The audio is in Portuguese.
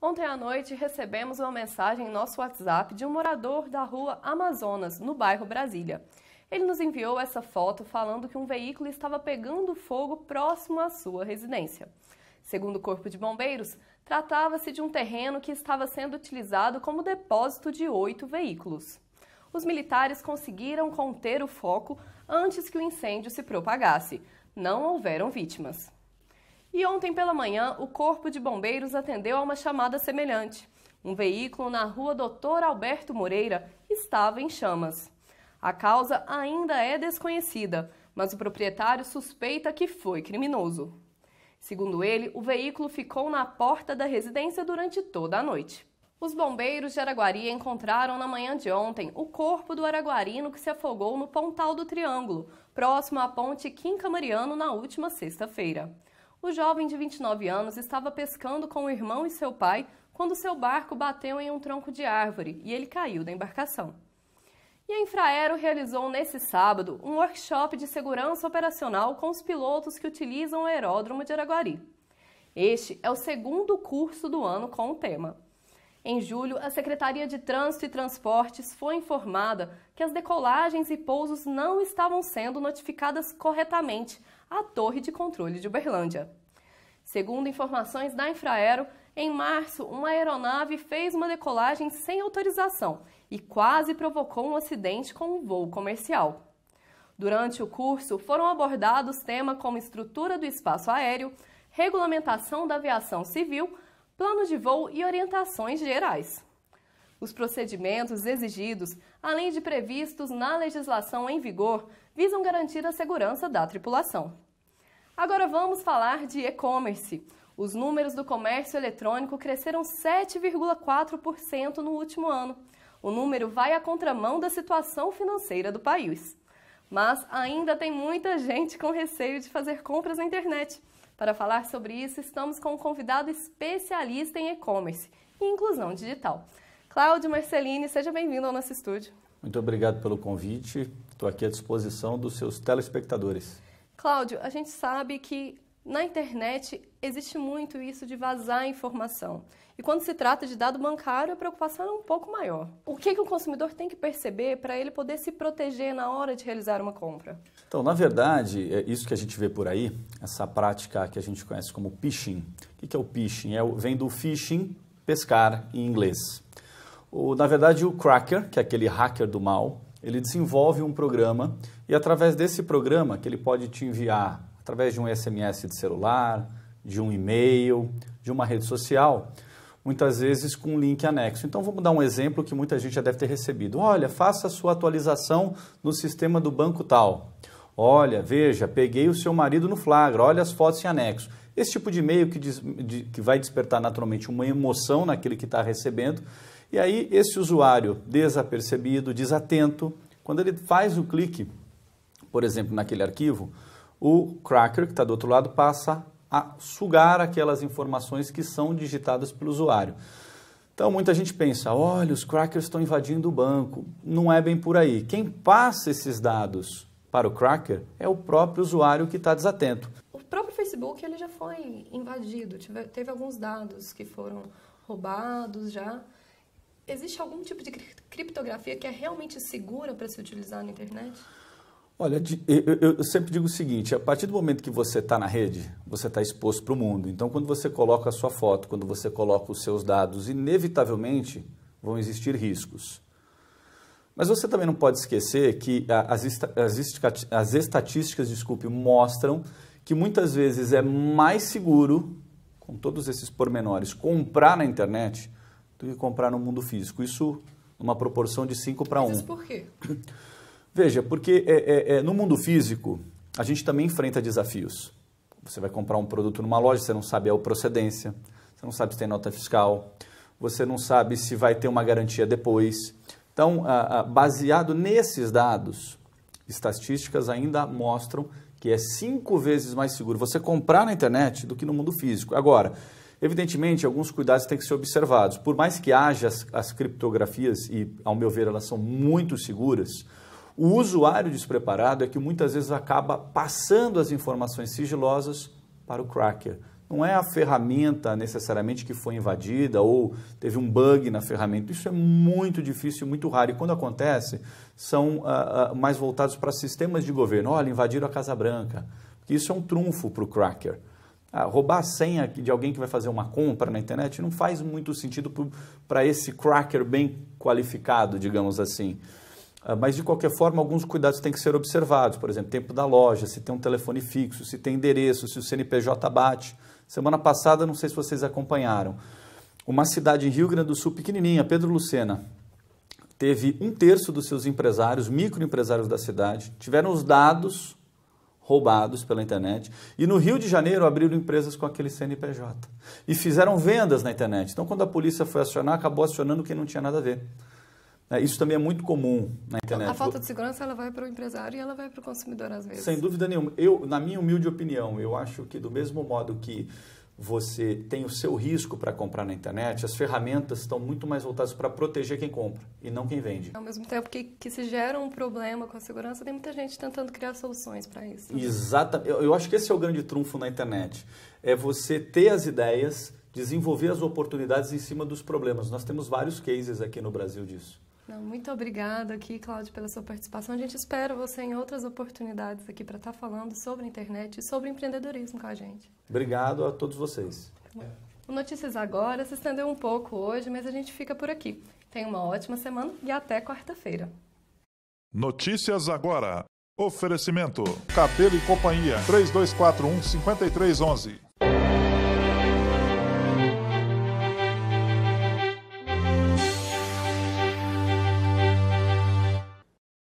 Ontem à noite recebemos uma mensagem em nosso WhatsApp de um morador da rua Amazonas, no bairro Brasília. Ele nos enviou essa foto falando que um veículo estava pegando fogo próximo à sua residência. Segundo o Corpo de Bombeiros, tratava-se de um terreno que estava sendo utilizado como depósito de 8 veículos. Os militares conseguiram conter o foco antes que o incêndio se propagasse. Não houveram vítimas. E ontem pela manhã, o Corpo de Bombeiros atendeu a uma chamada semelhante. Um veículo na rua Dr. Alberto Moreira estava em chamas. A causa ainda é desconhecida, mas o proprietário suspeita que foi criminoso. Segundo ele, o veículo ficou na porta da residência durante toda a noite. Os bombeiros de Araguari encontraram na manhã de ontem o corpo do araguarino que se afogou no Pontal do Triângulo, próximo à ponte Quinca Mariano, na última sexta-feira. O jovem de 29 anos estava pescando com o irmão e seu pai quando seu barco bateu em um tronco de árvore e ele caiu da embarcação. E a Infraero realizou nesse sábado um workshop de segurança operacional com os pilotos que utilizam o aeródromo de Araguari. Este é o segundo curso do ano com o tema. Em julho, a Secretaria de Trânsito e Transportes foi informada que as decolagens e pousos não estavam sendo notificadas corretamente à Torre de Controle de Uberlândia. Segundo informações da Infraero, em março, uma aeronave fez uma decolagem sem autorização e quase provocou um acidente com um voo comercial. Durante o curso, foram abordados temas como estrutura do espaço aéreo, regulamentação da aviação civil, plano de voo e orientações gerais. Os procedimentos exigidos, além de previstos na legislação em vigor, visam garantir a segurança da tripulação. Agora vamos falar de e-commerce. Os números do comércio eletrônico cresceram 7,4% no último ano. O número vai à contramão da situação financeira do país. Mas ainda tem muita gente com receio de fazer compras na internet. Para falar sobre isso, estamos com um convidado especialista em e-commerce e inclusão digital. Cláudio Marcelini, seja bem-vindo ao nosso estúdio. Muito obrigado pelo convite. Estou aqui à disposição dos seus telespectadores. Cláudio, a gente sabe que na internet existe muito isso de vazar informação. E quando se trata de dado bancário, a preocupação é um pouco maior. O que o consumidor tem que perceber para ele poder se proteger na hora de realizar uma compra? Então, na verdade, é isso que a gente vê por aí, essa prática que a gente conhece como phishing. O que é o phishing? Vem do fishing, pescar em inglês. Na verdade, o cracker, que é aquele hacker do mal, ele desenvolve um programa e através desse programa, que ele pode te enviar através de um SMS de celular, de um e-mail, de uma rede social, muitas vezes com um link anexo. Então, vamos dar um exemplo que muita gente já deve ter recebido. Olha, faça a sua atualização no sistema do banco tal. Olha, veja, peguei o seu marido no flagra, olha as fotos em anexo. Esse tipo de e-mail que vai despertar naturalmente uma emoção naquele que está recebendo. E aí, esse usuário desapercebido, desatento, quando ele faz o clique, por exemplo, naquele arquivo, o cracker, que está do outro lado, passa a sugar aquelas informações que são digitadas pelo usuário. Então, muita gente pensa, olha, os crackers estão invadindo o banco. Não é bem por aí. Quem passa esses dados para o cracker é o próprio usuário que está desatento. O próprio Facebook ele já foi invadido, teve alguns dados que foram roubados já. Existe algum tipo de criptografia que é realmente segura para se utilizar na internet? Olha, eu sempre digo o seguinte, a partir do momento que você está na rede, você está exposto para o mundo. Então, quando você coloca a sua foto, quando você coloca os seus dados, inevitavelmente vão existir riscos. Mas você também não pode esquecer que as estatísticas, mostram que muitas vezes é mais seguro, com todos esses pormenores, comprar na internet do que comprar no mundo físico. Isso numa proporção de 5:1. Mas isso por quê? Veja, porque no mundo físico a gente também enfrenta desafios. Você vai comprar um produto numa loja, você não sabe a procedência, você não sabe se tem nota fiscal, você não sabe se vai ter uma garantia depois. Então, baseado nesses dados, estatísticas ainda mostram que é 5 vezes mais seguro você comprar na internet do que no mundo físico. Agora, evidentemente, alguns cuidados têm que ser observados. Por mais que haja as criptografias, e ao meu ver elas são muito seguras, o usuário despreparado é que muitas vezes acaba passando as informações sigilosas para o cracker. Não é a ferramenta necessariamente que foi invadida ou teve um bug na ferramenta. Isso é muito difícil, muito raro. E quando acontece, são mais voltados para sistemas de governo. Olha, invadiram a Casa Branca. Isso é um trunfo para o cracker. Roubar a senha de alguém que vai fazer uma compra na internet não faz muito sentido para esse cracker bem qualificado, digamos assim. Mas, de qualquer forma, alguns cuidados têm que ser observados. Por exemplo, tempo da loja, se tem um telefone fixo, se tem endereço, se o CNPJ bate. Semana passada, não sei se vocês acompanharam, uma cidade em Rio Grande do Sul pequenininha, Pedro Lucena, teve 1/3 dos seus empresários, microempresários da cidade, tiveram os dados roubados pela internet e no Rio de Janeiro abriram empresas com aquele CNPJ e fizeram vendas na internet. Então, quando a polícia foi acionar, acabou acionando quem não tinha nada a ver. Isso também é muito comum na internet. A falta de segurança ela vai para o empresário e ela vai para o consumidor às vezes. Sem dúvida nenhuma. Na minha humilde opinião, eu acho que do mesmo modo que você tem o seu risco para comprar na internet, as ferramentas estão muito mais voltadas para proteger quem compra e não quem vende. Ao mesmo tempo que se gera um problema com a segurança, tem muita gente tentando criar soluções para isso. Exatamente. Eu acho que esse é o grande trunfo na internet. É você ter as ideias, desenvolver as oportunidades em cima dos problemas. Nós temos vários cases aqui no Brasil disso. Muito obrigada aqui, Cláudio, pela sua participação. A gente espera você em outras oportunidades aqui para estar falando sobre a internet e sobre empreendedorismo com a gente. Obrigado a todos vocês. O Notícias Agora se estendeu um pouco hoje, mas a gente fica por aqui. Tenha uma ótima semana e até quarta-feira. Notícias Agora. Oferecimento. Capelo e Companhia. 3241-5311.